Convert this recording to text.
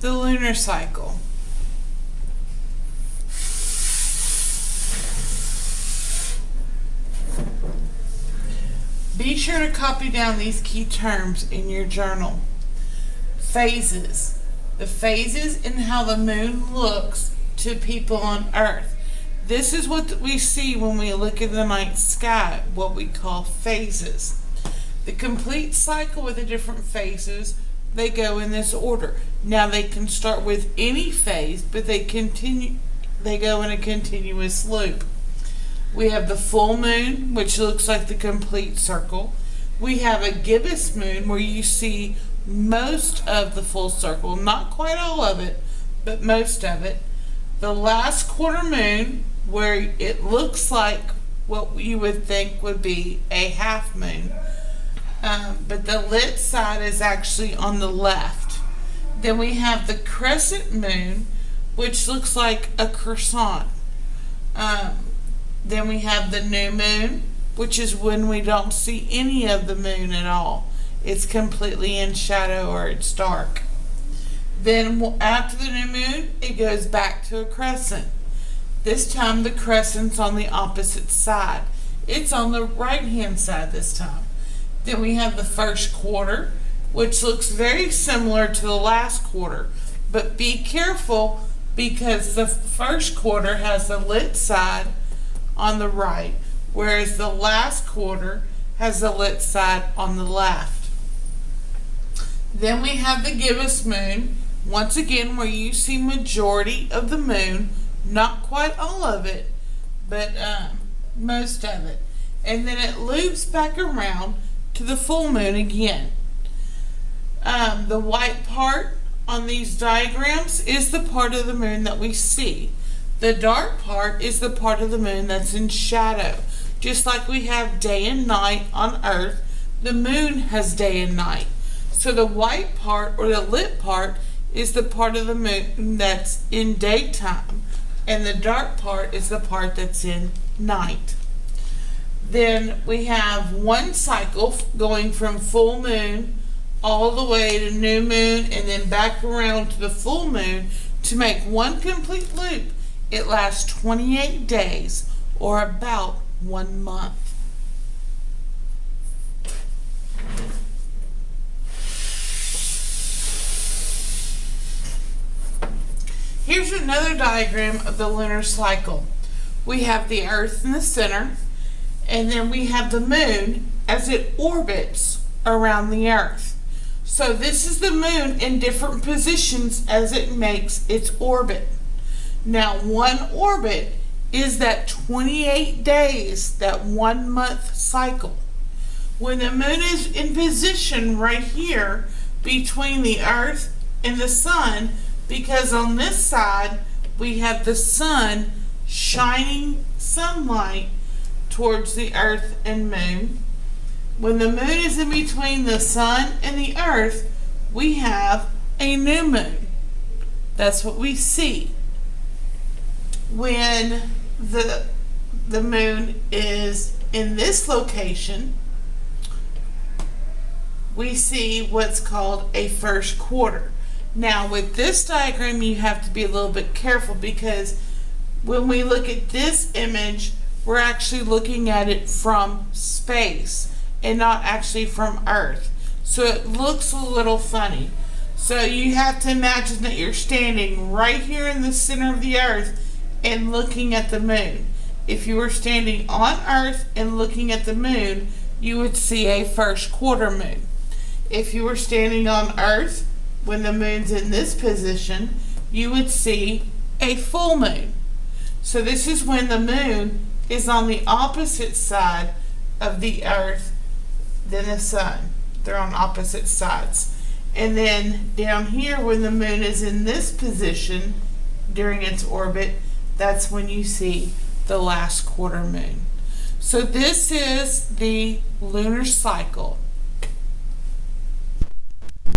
the lunar cycle. Be sure to copy down these key terms in your journal. Phases. The phases in how the moon looks to people on Earth. This is what we see when we look at the night sky, what we call phases. The complete cycle with the different phases, they go in this order. Now they can start with any phase, but they go in a continuous loop. We have the full moon, which looks like the complete circle. We have a gibbous moon where you see most of the full circle, not quite all of it, but most of it. The last quarter moon, where it looks like what you would think would be a half moon, but the lit side is actually on the left. Then we have the crescent moon, which looks like a croissant. Then we have the new moon, which is when we don't see any of the moon at all. It's completely in shadow or it's dark. Then after the new moon, it goes back to a crescent. This time the crescent's on the opposite side. It's on the right-hand side this time. Then we have the first quarter, which looks very similar to the last quarter. But be careful because the first quarter has the lit side on the right, whereas the last quarter has the lit side on the left. Then we have the gibbous moon, once again where you see majority of the moon, not quite all of it, but most of it. And then it loops back around to the full moon again. The white part on these diagrams is the part of the moon that we see. The dark part is the part of the moon that's in shadow. Just like we have day and night on Earth, the moon has day and night. So the white part or the lit part is the part of the moon that's in daytime, and the dark part is the part that's in night. Then we have one cycle going from full moon all the way to new moon and then back around to the full moon to make one complete loop. It lasts 28 days or about 1 month. Here's another diagram of the lunar cycle. We have the Earth in the center, and then we have the moon as it orbits around the Earth. So this is the moon in different positions as it makes its orbit. Now, one orbit is that 28 days, that 1 month cycle. When the moon is in position right here between the Earth and the sun, because on this side we have the sun shining sunlight towards the Earth and moon. When the moon is in between the sun and the Earth, we have a new moon. That's what we see. When the moon is in this location, we see what's called a first quarter. Now with this diagram you have to be a little bit careful because when we look at this image, we're actually looking at it from space and not actually from Earth. So it looks a little funny. So you have to imagine that you're standing right here in the center of the Earth and looking at the moon. If you were standing on Earth and looking at the moon, you would see a first quarter moon. If you were standing on Earth when the moon's in this position, you would see a full moon. So this is when the moon is on the opposite side of the Earth than the sun. They're on opposite sides. And then down here when the moon is in this position during its orbit, that's when you see the last quarter moon. So this is the lunar cycle.